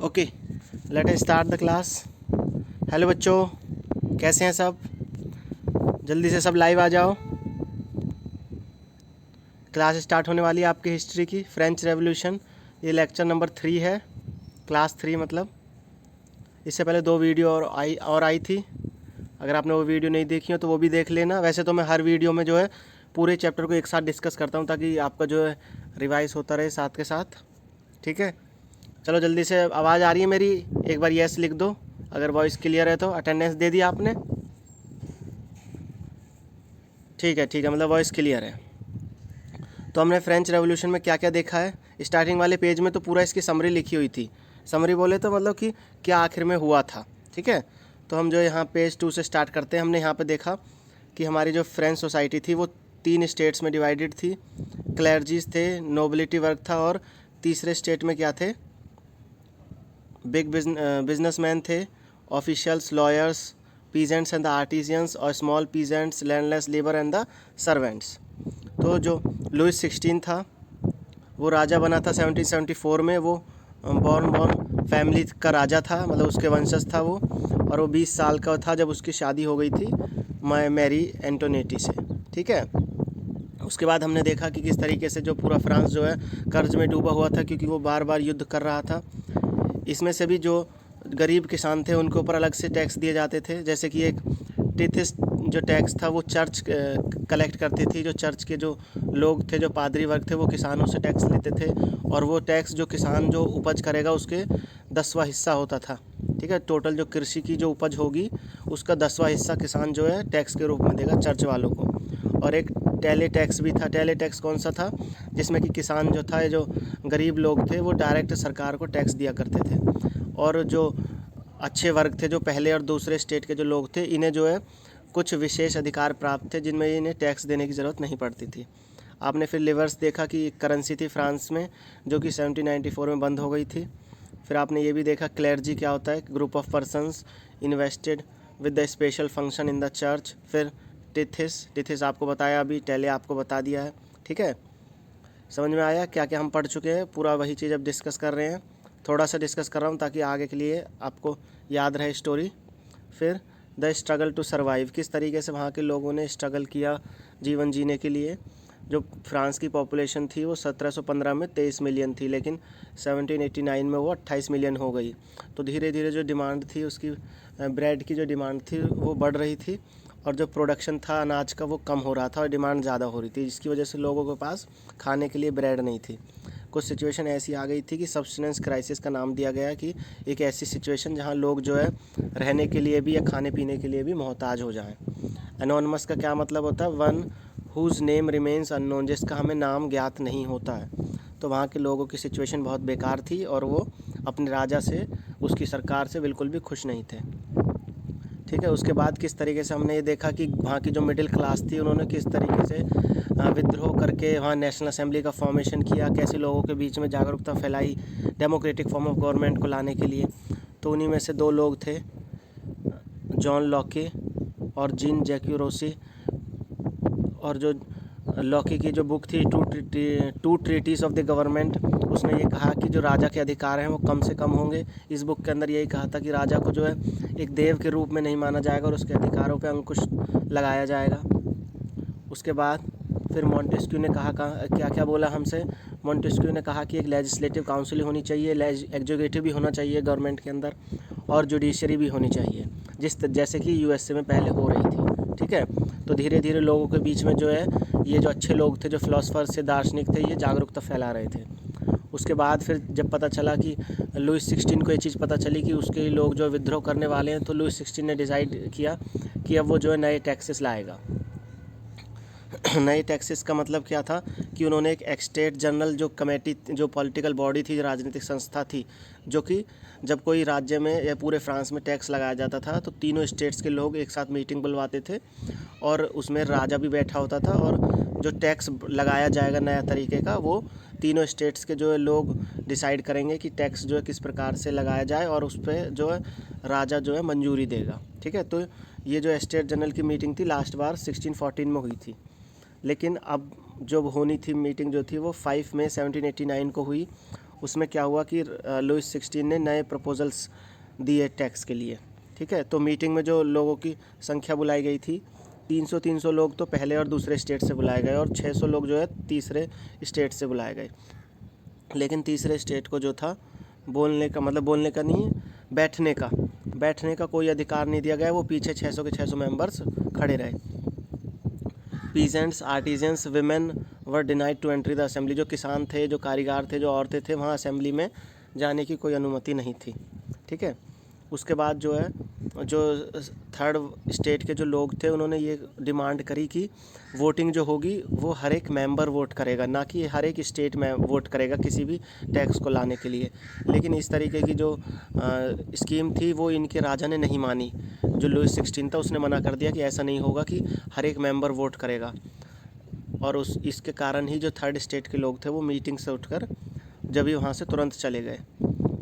Okay, let us start the class. Hello बच्चों, कैसे हैं सब? जल्दी से सब लाइव आ जाओ। क्लास स्टार्ट होने वाली है आपकी हिस्ट्री की, फ्रेंच रेवोल्यूशन। ये लेक्चर नंबर 3 है, क्लास 3 मतलब। इससे पहले 2 वीडियो और आई थी। अगर आपने वो वीडियो नहीं देखी हो तो वो भी देख लेना। वैसे तो मैं हर वीडियो में जो है पूरे चैप्टर को एक साथ डिस्कस करता हूँ ताकि आपका जो है रिवाइज होता रहे साथ के साथ। ठीक है, चलो जल्दी से। आवाज़ आ रही है मेरी? एक बार यस लिख दो अगर वॉइस क्लियर है तो। अटेंडेंस दे दिया आपने? ठीक है ठीक है, मतलब वॉइस क्लियर है। तो हमने फ्रेंच रेवोल्यूशन में क्या क्या देखा है। स्टार्टिंग वाले पेज में तो पूरा इसकी समरी लिखी हुई थी। समरी बोले तो मतलब कि क्या आखिर में हुआ था। ठीक है, तो हम जो यहाँ पेज 2 से स्टार्ट करते हैं। हमने यहाँ पे देखा कि हमारी जो फ्रेंच सोसाइटी थी वो 3 स्टेट्स में डिवाइडेड थी। क्लर्जीज थे, नोबिलिटी वर्ग था, और तीसरे स्टेट में क्या थे? बिग बिजनेसमैन थे, officials, lawyers, peasants and the artisans, और small peasants, landless labour and the servants. तो जो लुइस 16 था वो राजा बना था 1774 में। वो बॉर्न फैमिली का राजा था, मतलब उसके वंशज था वो। और वो 20 साल का था जब उसकी शादी हो गई थी मैरी एंटोनेटी से। ठीक है, उसके बाद हमने देखा कि किस तरीके से जो पूरा फ्रांस जो है कर्ज में डूबा हुआ था क्योंकि वो बार बार युद्ध कर रहा था। इसमें से भी जो गरीब किसान थे उनके ऊपर अलग से टैक्स दिए जाते थे। जैसे कि एक टिथिस जो टैक्स था वो चर्च कलेक्ट करती थी। जो चर्च के जो लोग थे, जो पादरी वर्ग थे, वो किसानों से टैक्स लेते थे। और वो टैक्स जो किसान जो उपज करेगा उसके 10वां हिस्सा होता था। ठीक है, टोटल जो कृषि की जो उपज होगी उसका 10वां हिस्सा किसान जो है टैक्स के रूप में देगा चर्च वालों को। और एक टेले टैक्स भी था। टेले टैक्स कौन सा था? जिसमें कि किसान जो था, जो गरीब लोग थे, वो डायरेक्ट सरकार को टैक्स दिया करते थे। और जो अच्छे वर्ग थे, जो पहले और दूसरे स्टेट के जो लोग थे, इन्हें जो है कुछ विशेष अधिकार प्राप्त थे जिनमें इन्हें टैक्स देने की ज़रूरत नहीं पड़ती थी। आपने फिर लिवर्स देखा कि एक करेंसी थी फ्रांस में जो कि 1794 में बंद हो गई थी। फिर आपने ये भी देखा क्लर्जी क्या होता है, group of persons invested with the special function in the church. फिर टिथिस आपको बताया, अभी टेले आपको बता दिया है। ठीक है, समझ में आया क्या क्या हम पढ़ चुके हैं? पूरा वही चीज़ अब डिस्कस कर रहे हैं। थोड़ा सा डिस्कस कर रहा हूँ ताकि आगे के लिए आपको याद रहे स्टोरी। फिर द स्ट्रगल टू सर्वाइव, किस तरीके से वहाँ के लोगों ने स्ट्रगल किया जीवन जीने के लिए। जो फ्रांस की पॉपुलेशन थी वो 1715 में 23 मिलियन थी, लेकिन 1789 में वो 28 मिलियन हो गई। तो धीरे धीरे जो डिमांड थी उसकी, ब्रेड की जो डिमांड थी वो बढ़ रही थी, और जो प्रोडक्शन था अनाज का वो कम हो रहा था और डिमांड ज़्यादा हो रही थी, जिसकी वजह से लोगों के पास खाने के लिए ब्रेड नहीं थी। कुछ सिचुएशन ऐसी आ गई थी कि सब्सटेंस क्राइसिस का नाम दिया गया कि एक ऐसी सिचुएशन जहां लोग जो है रहने के लिए भी या खाने पीने के लिए भी मोहताज हो जाएं। एनोनमस का क्या मतलब होता है? One whose name remains unknown, जिसका हमें नाम ज्ञात नहीं होता है। तो वहाँ के लोगों की सिचुएशन बहुत बेकार थी और वो अपने राजा से, उसकी सरकार से बिल्कुल भी खुश नहीं थे। ठीक है, उसके बाद किस तरीके से हमने ये देखा कि वहाँ की जो मिडिल क्लास थी उन्होंने किस तरीके से विद्रोह करके वहाँ नेशनल असेंबली का फॉर्मेशन किया, कैसे लोगों के बीच में जागरूकता फैलाई डेमोक्रेटिक फॉर्म ऑफ गवर्नमेंट को लाने के लिए। तो उन्हीं में से 2 लोग थे, जॉन लॉके और जीन जैक्यू रोसी। और जो लॉकी की जो बुक थी two treatise of the government, उसने ये कहा कि जो राजा के अधिकार हैं वो कम से कम होंगे। इस बुक के अंदर यही कहा था कि राजा को जो है एक देव के रूप में नहीं माना जाएगा और उसके अधिकारों पे अंकुश लगाया जाएगा। उसके बाद फिर मॉन्टेस्क्यू ने कहा क्या क्या बोला हमसे? मॉन्टेस्क्यू ने कहा कि एक लेजिस्लेटिव काउंसिल होनी चाहिए, एग्जीक्यूटिव भी होना चाहिए गवर्नमेंट के अंदर, और जुडिशरी भी होनी चाहिए, जैसे कि यूएसए में पहले हो रही थी। ठीक है, तो धीरे धीरे लोगों के बीच में जो है ये जो अच्छे लोग थे, जो फिलोसफर्स थे, दार्शनिक थे, ये जागरूकता फैला रहे थे। उसके बाद फिर जब पता चला कि लुइस 16 को ये चीज़ पता चली कि उसके लोग जो विद्रोह करने वाले हैं, तो लुइस 16 ने डिसाइड किया कि अब वो जो है नए टैक्सेस लाएगा। नए टैक्सेस का मतलब क्या था कि उन्होंने एक एक्सटेट जनरल जो कमेटी, जो पॉलिटिकल बॉडी थी, जो राजनीतिक संस्था थी, जो कि जब कोई राज्य में या पूरे फ्रांस में टैक्स लगाया जाता था तो तीनों स्टेट्स के लोग एक साथ मीटिंग बुलवाते थे और उसमें राजा भी बैठा होता था। और जो टैक्स लगाया जाएगा नया तरीके का, वो तीनों स्टेट्स के जो है लोग डिसाइड करेंगे कि टैक्स जो है किस प्रकार से लगाया जाए, और उस पर जो है राजा जो है मंजूरी देगा। ठीक है, तो ये जो स्टेट जनरल की मीटिंग थी लास्ट बार 1614 में हुई थी, लेकिन अब जो होनी थी मीटिंग जो थी वो 5 मई 1789 को हुई। उसमें क्या हुआ कि लुईस 16 ने नए प्रपोजल्स दिए टैक्स के लिए, ठीक है। तो मीटिंग में जो लोगों की संख्या बुलाई गई थी, 300 लोग तो पहले और दूसरे स्टेट से बुलाए गए और 600 लोग जो है तीसरे स्टेट से बुलाए गए। लेकिन तीसरे स्टेट को जो था बोलने का, मतलब बोलने का नहीं, बैठने का कोई अधिकार नहीं दिया गया। वो पीछे 600 के 600 मेंबर्स खड़े रहे। Peasants, artisans, women were denied to entry the assembly. जो किसान थे, जो कारीगर थे, जो औरतें थे, वहाँ असेंबली में जाने की कोई अनुमति नहीं थी, ठीक है। उसके बाद जो है, जो थर्ड स्टेट के जो लोग थे उन्होंने ये डिमांड करी कि वोटिंग जो होगी वो हर एक मेंबर वोट करेगा, ना कि हर एक स्टेट में वोट करेगा किसी भी टैक्स को लाने के लिए। लेकिन इस तरीके की जो स्कीम थी वो इनके राजा ने नहीं मानी। जो लुईस 16 था उसने मना कर दिया कि ऐसा नहीं होगा कि हर एक मेंबर वोट करेगा। और इसके कारण ही जो थर्ड स्टेट के लोग थे वो मीटिंग से उठकर जब ही वहाँ से तुरंत चले गए।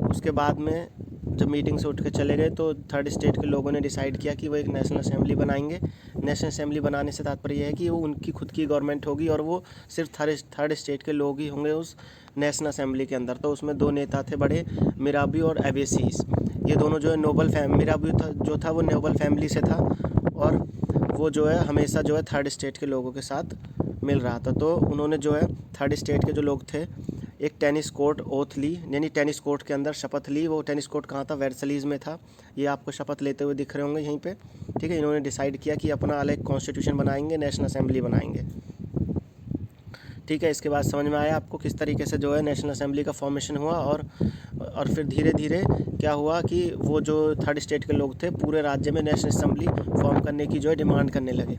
उसके बाद में जब मीटिंग से उठ के चले गए तो थर्ड स्टेट के लोगों ने डिसाइड किया कि वो एक नेशनल असेंबली बनाएंगे। नेशनल असेंबली बनाने से तात्पर्य यह है कि वो उनकी खुद की गवर्नमेंट होगी और वो सिर्फ थर्ड स्टेट के लोग ही होंगे उस नेशनल असेंबली के अंदर। तो उसमें दो नेता थे बड़े, मिराबी और एबेसीस। ये दोनों जो है मिराबी जो था वो नोबल फैमिली से था और वो जो है हमेशा जो है थर्ड स्टेट के लोगों के साथ मिल रहा था। तो उन्होंने जो है थर्ड स्टेट के जो लोग थे एक टेनिस कोर्ट ओथ ली, यानी टेनिस कोर्ट के अंदर शपथ ली। वो टेनिस कोर्ट कहाँ था? वर्सलीज में था। ये आपको शपथ लेते हुए दिख रहे होंगे यहीं पे, ठीक है। इन्होंने डिसाइड किया कि अपना अलग कॉन्स्टिट्यूशन बनाएंगे, नेशनल असेंबली बनाएंगे, ठीक है। इसके बाद समझ में आया आपको किस तरीके से जो है नेशनल असेंबली का फॉर्मेशन हुआ। और फिर धीरे धीरे क्या हुआ कि वो जो थर्ड स्टेट के लोग थे पूरे राज्य में नेशनल असेंबली फॉर्म करने की जो है डिमांड करने लगे।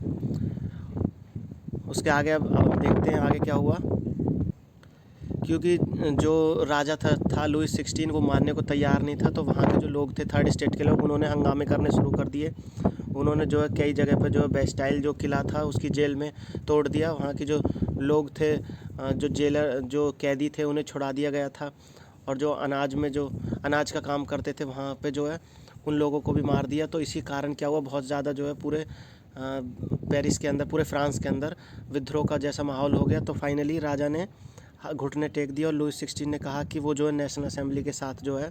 उसके आगे अब हम देखते हैं आगे क्या हुआ। क्योंकि जो राजा था लुईस 16 वो मानने को तैयार नहीं था, तो वहाँ के जो लोग थे थर्ड स्टेट के लोग, उन्होंने हंगामे करने शुरू कर दिए। उन्होंने जो है कई जगह पर जो है बेस्टाइल जो किला था उसकी जेल में तोड़ दिया। वहाँ के जो लोग थे, जो जेलर, जो कैदी थे, उन्हें छुड़ा दिया गया था। और जो अनाज का काम करते थे वहाँ पे जो है उन लोगों को भी मार दिया। तो इसी कारण क्या हुआ, बहुत ज़्यादा जो है पूरे पेरिस के अंदर, पूरे फ्रांस के अंदर विद्रोह का जैसा माहौल हो गया। तो फाइनली राजा ने घुटने टेक दिया और लुईस 16 ने कहा कि वो जो है नेशनल असेंबली के साथ जो है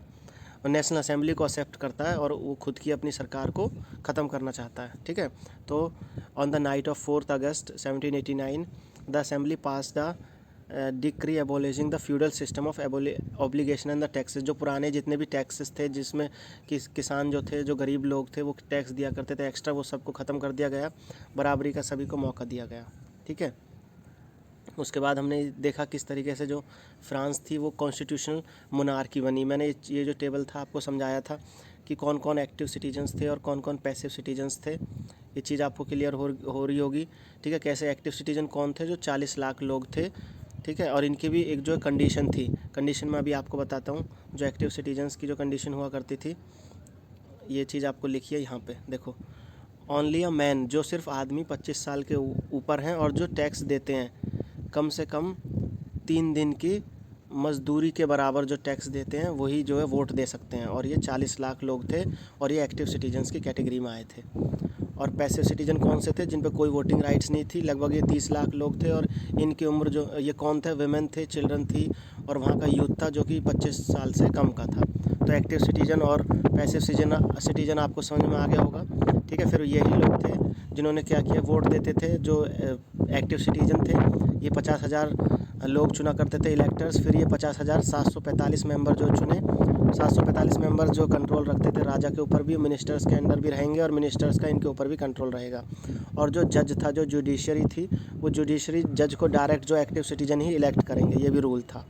नेशनल असेंबली को एक्सेप्ट करता है और वो खुद की अपनी सरकार को ख़त्म करना चाहता है, ठीक है। तो on the night of 4 August 1789 the assembly pass the decree abolishing the feudal system of obligation and the taxes. जो पुराने जितने भी टैक्सेस थे जिसमें किसान जो थे, जो गरीब लोग थे वो टैक्स दिया करते थे एक्स्ट्रा, वो सबको ख़त्म कर दिया गया। बराबरी का सभी को मौका दिया गया, ठीक है। उसके बाद हमने देखा किस तरीके से जो फ्रांस थी वो कॉन्स्टिट्यूशनल मोनार्की बनी। मैंने ये जो टेबल था आपको समझाया था कि कौन कौन एक्टिव सिटीजन्स थे और कौन कौन पैसिव सिटीजन्स थे। ये चीज़ आपको क्लियर हो रही होगी, ठीक है। कैसे एक्टिव सिटीजन कौन थे? जो 40 लाख लोग थे, ठीक है। और इनकी भी एक जो कंडीशन थी, कंडीशन में अभी आपको बताता हूँ। जो एक्टिव सिटीजन्स की जो कंडीशन हुआ करती थी, ये चीज़ आपको लिखिए यहाँ पे, देखो। ओनली अ मैन, जो सिर्फ आदमी 25 साल के ऊपर हैं और जो टैक्स देते हैं कम से कम 3 दिन की मजदूरी के बराबर जो टैक्स देते हैं वही जो है वोट दे सकते हैं। और ये 40 लाख लोग थे और ये एक्टिव सिटीजन्स की कैटेगरी में आए थे। और पैसिव सिटीजन कौन से थे? जिन पे कोई वोटिंग राइट्स नहीं थी। लगभग ये 30 लाख लोग थे और इनकी उम्र जो, ये कौन थे? विमेन थे, चिल्ड्रन थी और वहाँ का यूथ था जो कि 25 साल से कम का था। तो एक्टिव सिटीजन और पैसिव सिटीजन आपको समझ में आ गया होगा, ठीक है। फिर यही लोग थे जिन्होंने क्या किया, वोट देते थे। जो एक्टिव सिटीजन थे ये 50,000 लोग चुना करते थे इलेक्टर्स। फिर ये 50,745 मेंबर जो चुने, 745 मेंबर जो कंट्रोल रखते थे राजा के ऊपर भी, मिनिस्टर्स के अंडर भी रहेंगे और मिनिस्टर्स का इनके ऊपर भी कंट्रोल रहेगा। और जो जज था, जो जुडिशरी थी, वो जुडिशरी जज को डायरेक्ट जो एक्टिव सिटीजन ही इलेक्ट करेंगे, ये भी रूल था,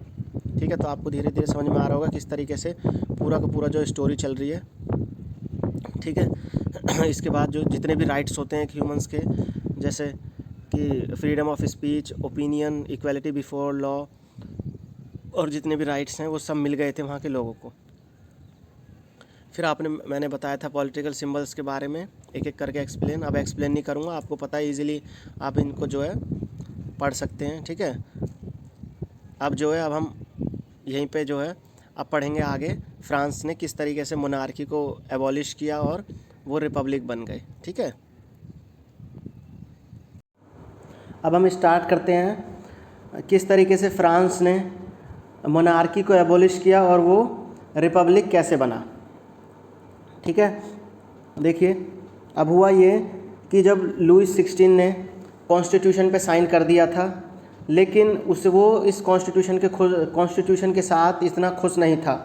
ठीक है। तो आपको धीरे धीरे समझ में आ रहा होगा किस तरीके से पूरा का पूरा जो स्टोरी चल रही है, ठीक है। इसके बाद जो जितने भी राइट्स होते हैं ह्यूमंस के, जैसे कि freedom of speech, opinion, equality before law, और जितने भी राइट्स हैं वो सब मिल गए थे वहाँ के लोगों को। फिर मैंने बताया था पॉलिटिकल सिंबल्स के बारे में एक एक करके एक्सप्लेन। अब एक्सप्लेन नहीं करूँगा, आपको पता है, इजीली आप इनको जो है पढ़ सकते हैं, ठीक है। अब जो है अब हम यहीं पे जो है अब पढ़ेंगे आगे फ्रांस ने किस तरीके से मोनार्की को एबॉलिश किया और वो रिपब्लिक बन गए, ठीक है। अब हम स्टार्ट करते हैं किस तरीके से फ्रांस ने मोनार्की को एबोलिश किया और वो रिपब्लिक कैसे बना। ठीक है, देखिए अब हुआ ये कि जब लुईस 16 ने कॉन्स्टिट्यूशन पे साइन कर दिया था, लेकिन उस वो इस कॉन्स्टिट्यूशन के साथ इतना खुश नहीं था,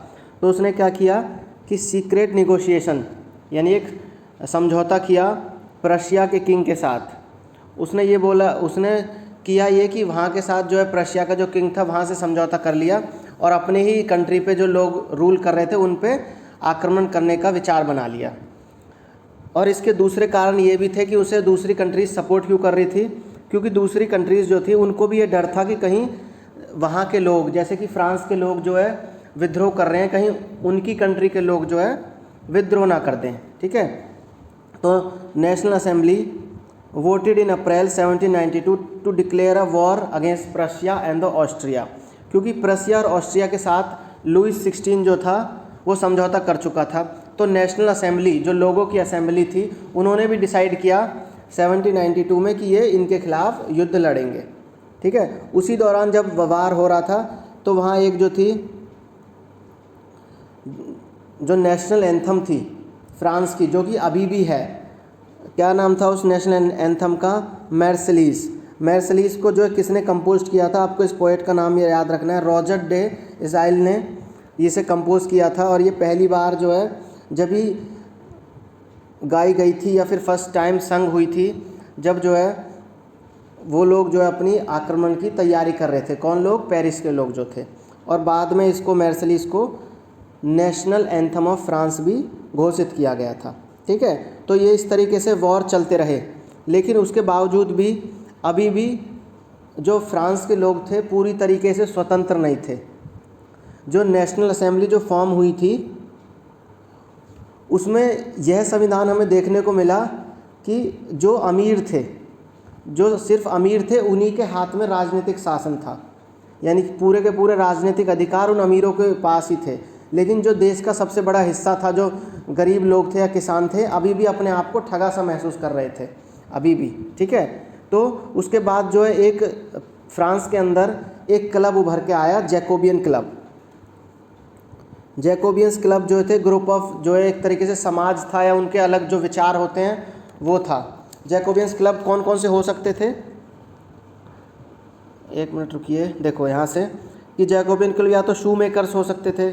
तो उसने क्या किया कि सीक्रेट निगोशिएशन यानी एक समझौता किया प्रशिया के किंग के साथ। उसने ये बोला, उसने किया ये कि वहाँ के साथ जो है प्रशिया का जो किंग था वहाँ से समझौता कर लिया और अपने ही कंट्री पे जो लोग रूल कर रहे थे उन पे आक्रमण करने का विचार बना लिया। और इसके दूसरे कारण ये भी थे कि उसे दूसरी कंट्रीज सपोर्ट क्यों कर रही थी, क्योंकि दूसरी कंट्रीज़ जो थी उनको भी ये डर था कि कहीं वहाँ के लोग, जैसे कि फ्रांस के लोग जो है विद्रोह कर रहे हैं, कहीं उनकी कंट्री के लोग जो है विद्रोह ना कर दें। ठीक है, तो national assembly voted in April 1792 to declare a war against Prussia and the Austria, क्योंकि प्रशिया और ऑस्ट्रिया के साथ लुईस 16 जो था वो समझौता कर चुका था। तो नेशनल असेंबली जो लोगों की असेंबली थी उन्होंने भी डिसाइड किया 1792 में कि ये इनके खिलाफ युद्ध लड़ेंगे। ठीक है, उसी दौरान जब वार हो रहा था तो वहाँ एक जो थी जो नेशनल एंथम थी फ्रांस की, जो कि अभी भी है, क्या नाम था उस नेशनल एंथम का, मैर्सेलीस। मैर्सेलीस को जो है किसने कंपोज किया था, आपको इस पोएट का नाम ये याद रखना है, रॉजर डे इज़ाइल ने इसे कंपोज किया था। और ये पहली बार जो है जब ही गाई गई थी या फिर फर्स्ट टाइम संग हुई थी जब जो है वो लोग जो है अपनी आक्रमण की तैयारी कर रहे थे। कौन लोग, पेरिस के लोग जो थे। और बाद में इसको मैर्सेलीस को नेशनल एंथम ऑफ फ्रांस भी घोषित किया गया था। ठीक है, तो ये इस तरीके से वॉर चलते रहे, लेकिन उसके बावजूद भी अभी भी जो फ्रांस के लोग थे पूरी तरीके से स्वतंत्र नहीं थे। जो नेशनल असेंबली जो फॉर्म हुई थी उसमें यह संविधान हमें देखने को मिला कि जो अमीर थे, जो सिर्फ अमीर थे, उन्हीं के हाथ में राजनीतिक शासन था, यानी कि पूरे के पूरे राजनीतिक अधिकार उन अमीरों के पास ही थे। लेकिन जो देश का सबसे बड़ा हिस्सा था, जो गरीब लोग थे या किसान थे, अभी भी अपने आप को ठगा सा महसूस कर रहे थे, अभी भी। ठीक है, तो उसके बाद जो है एक फ्रांस के अंदर एक क्लब उभर के आया, जैकोबियन क्लब। जैकोबियंस क्लब जो थे ग्रुप ऑफ, जो है एक तरीके से समाज था या उनके अलग जो विचार होते हैं वो था। जैकोबियंस क्लब कौन कौन से हो सकते थे, एक मिनट रुकिए, देखो यहाँ से कि जैकोबियन क्लब या तो शू मेकर्स हो सकते थे,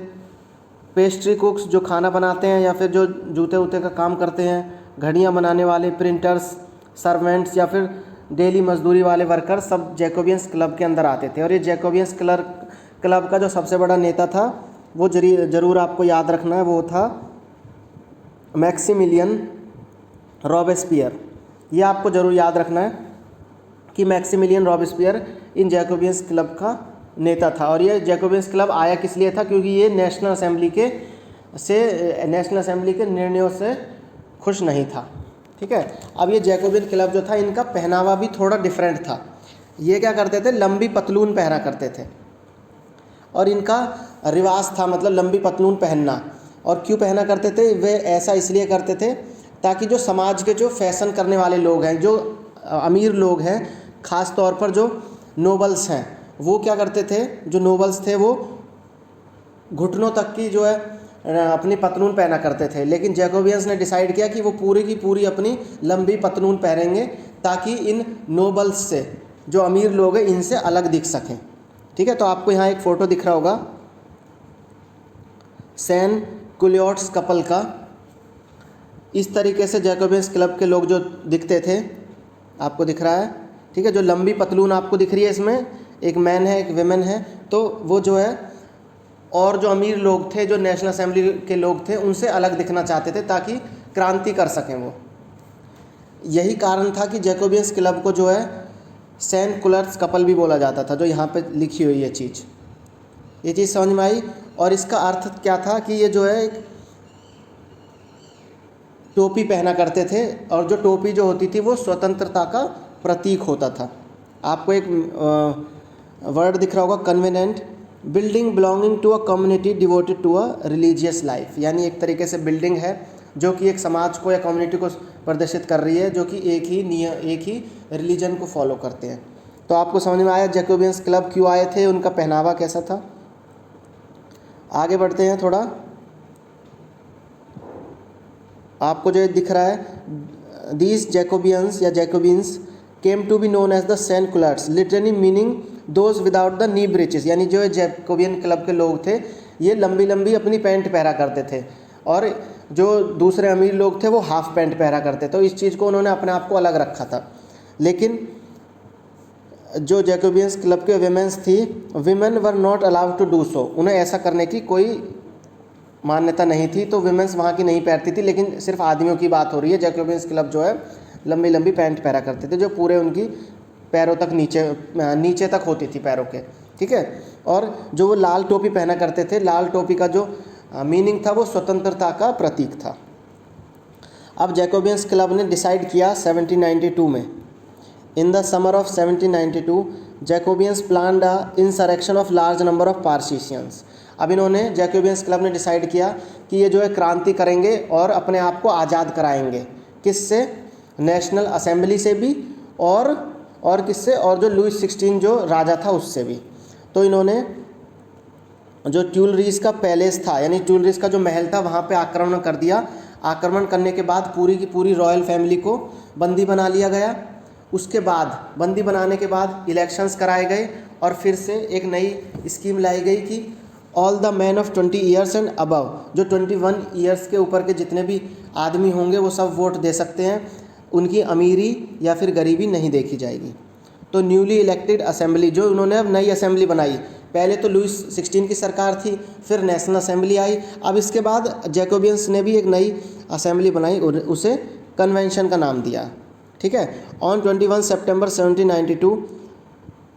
पेस्ट्री कुक्स जो खाना बनाते हैं या फिर जो जूते वूते का काम करते हैं, घड़ियाँ बनाने वाले, प्रिंटर्स, सर्वेंट्स या फिर डेली मजदूरी वाले वर्कर्स, सब जैकोबियंस क्लब के अंदर आते थे। और ये जैकोबियंस क्लब का जो सबसे बड़ा नेता था वो जरूर आपको याद रखना है, वो था मैक्सिमिलियन रॉबेस्पियर। ये आपको ज़रूर याद रखना है कि मैक्सिमिलियन रॉबेस्पियर इन जैकोबियंस क्लब का नेता था। और ये जैकोबियंस क्लब आया किस लिए था, क्योंकि ये नेशनल असेंबली के निर्णयों से खुश नहीं था। ठीक है, अब ये जैकोबियन क्लब जो था इनका पहनावा भी थोड़ा डिफरेंट था। ये क्या करते थे, लंबी पतलून पहना करते थे, और इनका रिवाज था मतलब लंबी पतलून पहनना। और क्यों पहना करते थे, वे ऐसा इसलिए करते थे ताकि जो समाज के जो फैशन करने वाले लोग हैं, जो अमीर लोग हैं, ख़ास तौर पर जो नोबल्स हैं, वो क्या करते थे, जो नोबल्स थे वो घुटनों तक की जो है अपनी पतलून पहना करते थे। लेकिन जैकोबियंस ने डिसाइड किया कि वो पूरी की पूरी अपनी लंबी पतलून पहनेंगे ताकि इन नोबल्स से, जो अमीर लोग हैं, इनसे अलग दिख सकें। ठीक है, तो आपको यहाँ एक फ़ोटो दिख रहा होगा सैन कुलियोट्स कपल का। इस तरीके से जैकोबियंस क्लब के लोग जो दिखते थे, आपको दिख रहा है। ठीक है, जो लंबी पतलून आपको दिख रही है, इसमें एक मैन है एक विमेन है, तो वो जो है, और जो अमीर लोग थे, जो नेशनल असेंबली के लोग थे, उनसे अलग दिखना चाहते थे ताकि क्रांति कर सकें वो। यही कारण था कि जैकोबियंस क्लब को जो है सैन कुलर्स कपल भी बोला जाता था, जो यहाँ पे लिखी हुई है ये चीज़ समझ में आई। और इसका अर्थ क्या था कि ये जो है एक टोपी पहना करते थे, और जो टोपी जो होती थी वो स्वतंत्रता का प्रतीक होता था। आपको एक वर्ड दिख रहा होगा, convent, building belonging to a community devoted to a religious life, यानी एक तरीके से बिल्डिंग है जो कि एक समाज को या कम्युनिटी को प्रदर्शित कर रही है, जो कि एक ही रिलीजन को फॉलो करते हैं। तो आपको समझ में आया जैकोबियंस क्लब क्यों आए थे, उनका पहनावा कैसा था। आगे बढ़ते हैं थोड़ा। आपको जो दिख रहा है, दीज जैकोबियंस या Jacobins came to be known as the sans culottes, literally meaning those without the knee breeches, यानी जो जैकोबियन क्लब के लोग थे ये लंबी लंबी अपनी पैंट पहरा करते थे और जो दूसरे अमीर लोग थे वो हाफ पैंट पहरा करते थे। तो इस चीज़ को उन्होंने अपने आप को अलग रखा था। लेकिन जो जैकोबियंस क्लब के विमेंस थी, women were not allowed to do so, उन्हें ऐसा करने की कोई मान्यता नहीं थी, तो विमेंस वहाँ की नहीं पहनती थी। लेकिन सिर्फ आदमियों की बात हो रही है। जैकोबियंस क्लब जो है लंबी लंबी पैंट पहरा करते थे जो पूरे उनकी पैरों तक नीचे तक होती थी पैरों के, ठीक है। और जो वो लाल टोपी पहना करते थे, लाल टोपी का जो मीनिंग था वो स्वतंत्रता का प्रतीक था। अब जैकोबियंस क्लब ने डिसाइड किया 1792 में, in the summer of 1792 Jacobins planned a insurrection of large number of Parisians. अब इन्होंने जैकोबियंस क्लब ने डिसाइड किया कि ये जो है क्रांति करेंगे और अपने आप को आज़ाद कराएंगे। किससे? नेशनल असेंबली से भी और किससे? और जो लुईस 16 जो राजा था उससे भी। तो इन्होंने जो ट्यूलरीज का पैलेस था, यानी ट्यूलरीज का जो महल था, वहाँ पे आक्रमण कर दिया। आक्रमण करने के बाद पूरी की पूरी रॉयल फैमिली को बंदी बना लिया गया। उसके बाद बंदी बनाने के बाद इलेक्शंस कराए गए और फिर से एक नई स्कीम लाई गई कि all the man of 20 years and above, जो 21 ईयर्स के ऊपर के जितने भी आदमी होंगे वो सब वोट दे सकते हैं, उनकी अमीरी या फिर गरीबी नहीं देखी जाएगी। तो न्यूली इलेक्टेड असेंबली, जो उन्होंने अब नई असेंबली बनाई, पहले तो लुईस 16 की सरकार थी, फिर नेशनल असेंबली आई, अब इसके बाद जैकोबियंस ने भी एक नई असेंबली बनाई, उसे कन्वेंशन का नाम दिया, ठीक है। ऑन 21 सितंबर 1792,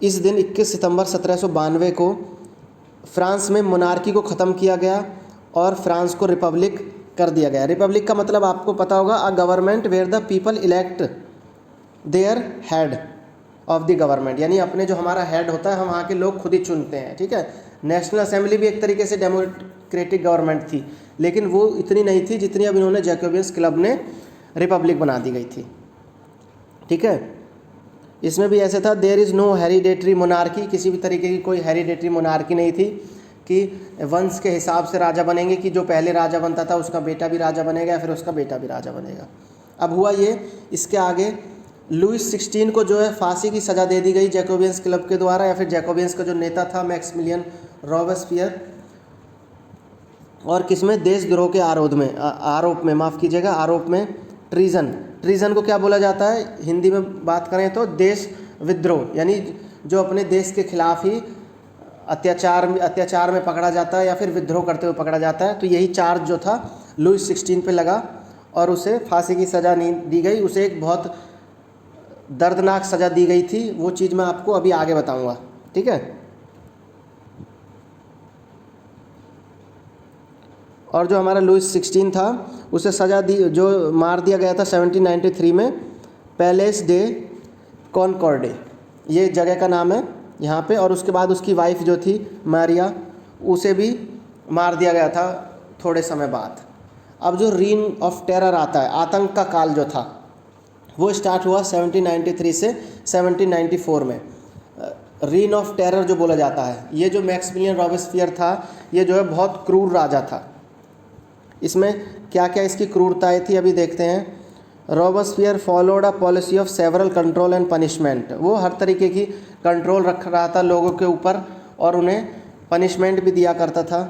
इस दिन 21 सितंबर 1792 को फ्रांस में मोनार्की को ख़त्म किया गया और फ्रांस को रिपब्लिक कर दिया गया। रिपब्लिक का मतलब आपको पता होगा, a government where the people elect their head of the government, यानी अपने जो हमारा हेड होता है हम वहाँ के लोग खुद ही चुनते हैं, ठीक है। नेशनल असेंबली भी एक तरीके से डेमोक्रेटिक गवर्नमेंट थी, लेकिन वो इतनी नहीं थी जितनी अब इन्होंने जैकोबियंस क्लब ने रिपब्लिक बना दी गई थी, ठीक है। इसमें भी ऐसे था, there is no hereditary monarchy, किसी भी तरीके की कोई हेरिडेटरी मोनार्की नहीं थी कि वंश के हिसाब से राजा बनेंगे, कि जो पहले राजा बनता था उसका बेटा भी राजा बनेगा या फिर उसका बेटा भी राजा बनेगा। अब हुआ ये, इसके आगे लुईस 16 को जो है फांसी की सज़ा दे दी गई जैकोबियंस क्लब के द्वारा, या फिर जैकोबियंस का जो नेता था मैक्सिमिलियन रॉबेस्पियर, और किसमें? देशद्रोह के आरोप में ट्रीज़न को क्या बोला जाता है हिंदी में बात करें तो? देश विद्रोह, यानी जो अपने देश के खिलाफ ही अत्याचार में पकड़ा जाता है या फिर विद्रोह करते हुए पकड़ा जाता है। तो यही चार्ज जो था लुईस 16 पे लगा और उसे फांसी की सज़ा नहीं दी गई, उसे एक बहुत दर्दनाक सज़ा दी गई थी। वो चीज़ मैं आपको अभी आगे बताऊंगा, ठीक है। और जो हमारा लुईस 16 था उसे सज़ा दी, जो मार दिया गया था 1793 में, पैलेस डे कॉनकॉर्डे, ये जगह का नाम है यहाँ पे। और उसके बाद उसकी वाइफ जो थी मारिया, उसे भी मार दिया गया था थोड़े समय बाद। अब जो रीन ऑफ टेरर आता है, आतंक का काल जो था, वो स्टार्ट हुआ 1793 से 1794 में। रीन ऑफ टेरर जो बोला जाता है, ये जो मैक्सिमिलियन रॉबेस्पियर था ये जो है बहुत क्रूर राजा था। इसमें क्या क्या इसकी क्रूरताएँ थी अभी देखते हैं। Robespierre followed a policy of several control and punishment, वो हर तरीके की कंट्रोल रख रहा था लोगों के ऊपर और उन्हें पनिशमेंट भी दिया करता था।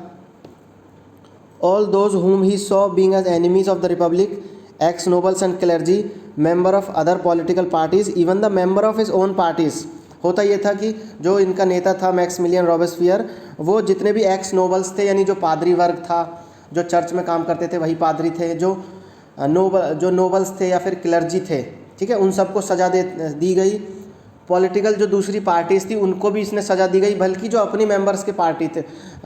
All those whom he saw being as enemies of the republic, ex nobles and clergy, member of other political parties, even the member of his own parties। होता ये था कि जो इनका नेता था मैक्सिमिलियन रॉबेस्पियर, वो जितने भी एक्स नोबल्स थे, यानी जो पादरी वर्ग था, जो चर्च में काम करते थे वही पादरी थे, जो नोबल्स थे या फिर क्लर्जी थे, ठीक है, उन सबको सज़ा दी गई। पॉलिटिकल जो दूसरी पार्टीज़ थी उनको भी इसने सज़ा दी गई, बल्कि जो अपनी मेंबर्स के पार्टी थे,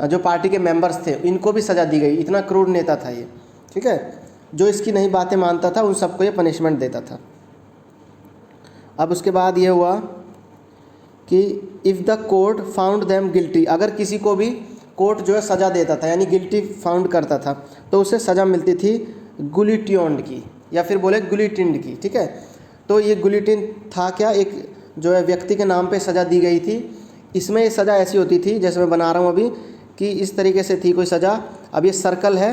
जो पार्टी के मेंबर्स थे, इनको भी सज़ा दी गई। इतना क्रूर नेता था ये, ठीक है। जो इसकी नहीं बातें मानता था उन सबको ये पनिशमेंट देता था। अब उसके बाद ये हुआ कि if the court found them guilty, अगर किसी को भी कोर्ट जो है सज़ा देता था, यानी गिल्टी फाउंड करता था, तो उसे सज़ा मिलती थी गुलिट्योन्ड की या फिर बोले गुलिटिन्ड की, ठीक है। तो ये गुलिटिन था क्या? एक जो है व्यक्ति के नाम पे सज़ा दी गई थी। इसमें ये सज़ा ऐसी होती थी, जैसे मैं बना रहा हूँ अभी, कि इस तरीके से थी कोई सज़ा। अब ये सर्कल है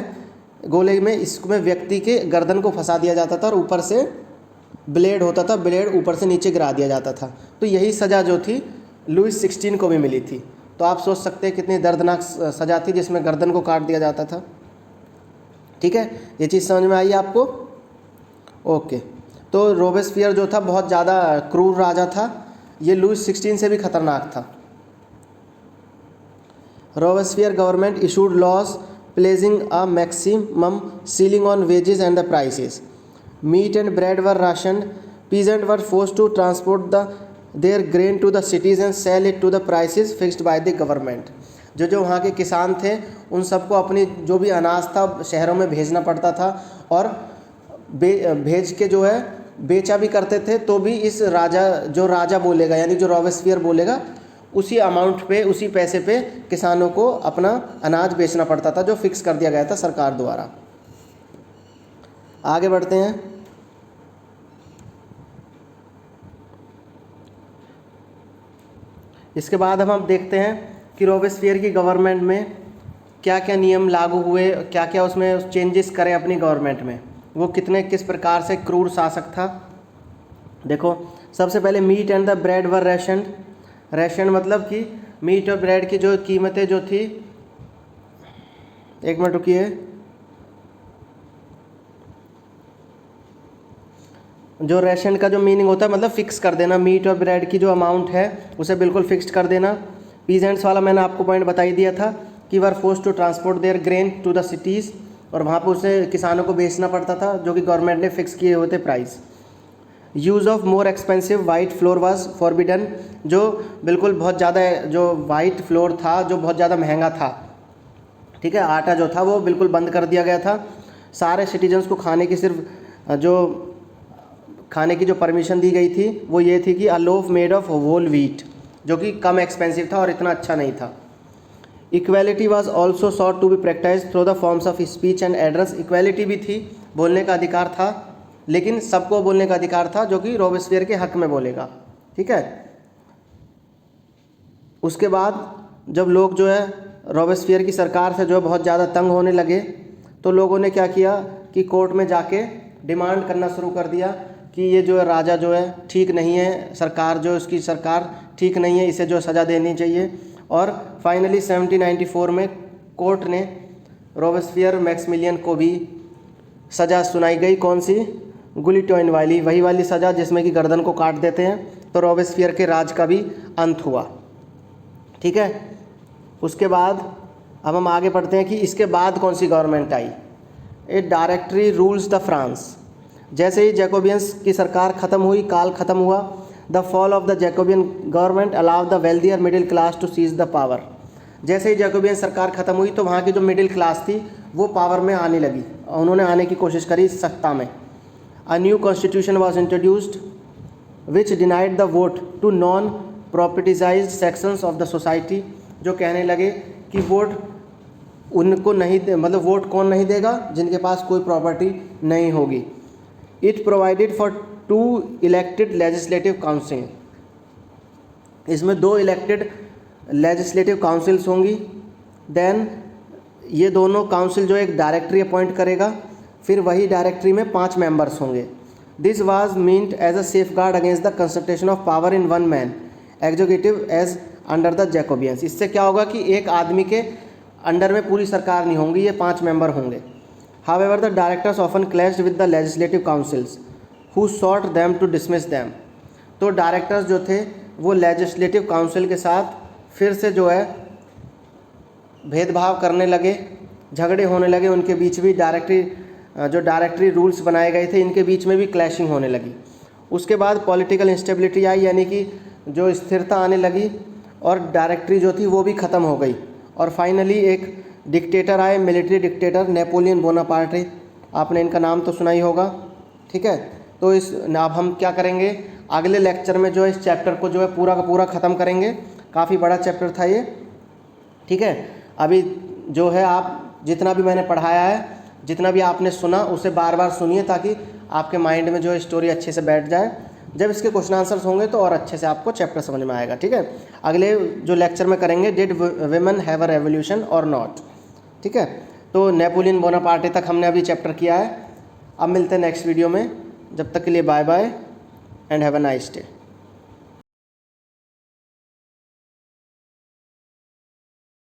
गोले में, इसमें व्यक्ति के गर्दन को फंसा दिया जाता था और ऊपर से ब्लेड होता था, ब्लेड ऊपर से नीचे गिरा दिया जाता था। तो यही सज़ा जो थी लुईस 16 को भी मिली थी। तो आप सोच सकते हैं कितनी दर्दनाक सज़ा थी जिसमें गर्दन को काट दिया जाता था। ठीक है, ये चीज़ समझ में आई आपको? ओके, तो रोबेस्पियर जो था बहुत ज़्यादा क्रूर राजा था, ये लुईस 16 से भी खतरनाक था। Robespierre government issued laws placing a maximum ceiling on wages and the prices. Meat and bread were rationed, peasant were forced to transport their grain to the cities and sell it to the prices fixed by the government। जो वहाँ के किसान थे उन सबको अपनी जो भी अनाज था शहरों में भेजना पड़ता था और भेज के जो है बेचा भी करते थे। तो भी इस राजा बोलेगा, यानी जो रोबेस्पियर बोलेगा, उसी अमाउंट पे, उसी पैसे पे किसानों को अपना अनाज बेचना पड़ता था जो फिक्स कर दिया गया था सरकार द्वारा। आगे बढ़ते हैं। इसके बाद हम देखते हैं कि रोबेस्पियर की गवर्नमेंट में क्या क्या नियम लागू हुए, क्या क्या उसमें चेंजेस करे अपनी गवर्नमेंट में, वो किस प्रकार से क्रूर शासक था। देखो, सबसे पहले meat and the bread were rationed. Ration मतलब कि मीट और ब्रेड की जो कीमतें जो थी, एक मिनट रुकिए, जो रेशन का जो मीनिंग होता है मतलब फिक्स कर देना, मीट और ब्रेड की जो अमाउंट है उसे बिल्कुल फिक्स्ड कर देना। पीजेंट्स वाला मैंने आपको पॉइंट बता ही दिया था कि were force to transport their grain to the cities, और वहाँ पर उसे किसानों को बेचना पड़ता था जो कि गवर्नमेंट ने फिक्स किए हुए थे price. Use of more expensive white floor was forbidden, जो बिल्कुल बहुत ज़्यादा जो वाइट फ्लोर था जो बहुत ज़्यादा महंगा था, ठीक है, आटा जो था वो बिल्कुल बंद कर दिया गया था। सारे सिटीजन्स को खाने की जो परमिशन दी गई थी वो ये थी कि a loaf made of whole wheat, जो कि कम एक्सपेंसिव था और इतना अच्छा नहीं था। Equality was also sought to be practised through the forms of speech and address. Equality भी थी, बोलने का अधिकार था, लेकिन सबको बोलने का अधिकार था जो कि रोबेस्पियर के हक में बोलेगा। ठीक है, उसके बाद जब लोग जो है रोबेस्पियर की सरकार से जो है बहुत ज़्यादा तंग होने लगे, तो लोगों ने क्या किया कि कोर्ट में जाके डिमांड करना शुरू कर दिया कि ये जो है राजा जो है ठीक नहीं है, सरकार जो इसकी सरकार ठीक नहीं है, इसे जो सज़ा देनी चाहिए। और फाइनली 1794 में कोर्ट ने रोबेस्पियर मैक्सिमिलियन को भी सज़ा सुनाई गई। कौन सी? गुलिटोइन वाली, वही वाली सज़ा जिसमें कि गर्दन को काट देते हैं। तो रोबेस्पियर के राज का भी अंत हुआ। ठीक है, उसके बाद अब हम आगे पढ़ते हैं कि इसके बाद कौन सी गवर्नमेंट आई। A directory rules the France. जैसे ही जैकोबियंस की सरकार ख़त्म हुई, काल ख़त्म हुआ, the fall of the Jacobin government allow the wealthier middle class to seize the power. जैसे ही जैकोबियन सरकार ख़त्म हुई तो वहाँ की जो मिडिल क्लास थी वो पावर में आने लगी, उन्होंने आने की कोशिश करी सत्ता में। A new constitution was introduced which denied the vote to non propertied sections of the society, जो कहने लगे कि वोट उनको नहीं मतलब वोट कौन नहीं देगा? जिनके पास कोई प्रॉपर्टी नहीं होगी। It provided for 2 elected legislative council. इसमें 2 इलेक्टेड लेजिस्लेटिव काउंसिल्स होंगी। देन ये दोनों काउंसिल जो एक डायरेक्टरी अपॉइंट करेगा, फिर वही डायरेक्टरी में 5 मेंबर्स होंगे। This was meant as a safeguard against the concentration of power in one man executive as under the Jacobins. इससे क्या होगा कि एक आदमी के अंडर में पूरी सरकार नहीं होंगी, ये 5 मेंबर होंगे। However, the directors often clashed with the legislative councils, who sought them to dismiss them। तो डायरेक्टर्स जो थे वो लेजिस्लेटिव काउंसिल के साथ फिर से जो है भेदभाव करने लगे, झगड़े होने लगे, उनके बीच भी डायरेक्टरी रूल्स बनाए गए थे, इनके बीच में भी क्लैशिंग होने लगी। उसके बाद पॉलिटिकल इंस्टेबिलिटी आई, यानी कि जो स्थिरता आने लगी, और डायरेक्टरी जो थी वो भी ख़त्म हो गई। और फाइनली एक डिक्टेटर आए, मिलिट्री डिक्टेटर नेपोलियन बोनापार्टे, आपने इनका नाम तो सुना ही होगा। ठीक है, तो अब हम क्या करेंगे, अगले लेक्चर में जो है इस चैप्टर को जो है पूरा का पूरा ख़त्म करेंगे। काफ़ी बड़ा चैप्टर था ये। ठीक है, अभी जो है आप जितना भी मैंने पढ़ाया है, जितना भी आपने सुना, उसे बार बार सुनिए ताकि आपके माइंड में जो है स्टोरी अच्छे से बैठ जाए। जब इसके क्वेश्चन आंसर्स होंगे तो और अच्छे से आपको चैप्टर समझ में आएगा। ठीक है, अगले जो लेक्चर में करेंगे did women have a revolution और नॉट। ठीक है, तो नेपोलियन बोनापार्टे तक हमने अभी चैप्टर किया है। अब मिलते हैं नेक्स्ट वीडियो में, जब तक के लिए bye bye and have a nice day.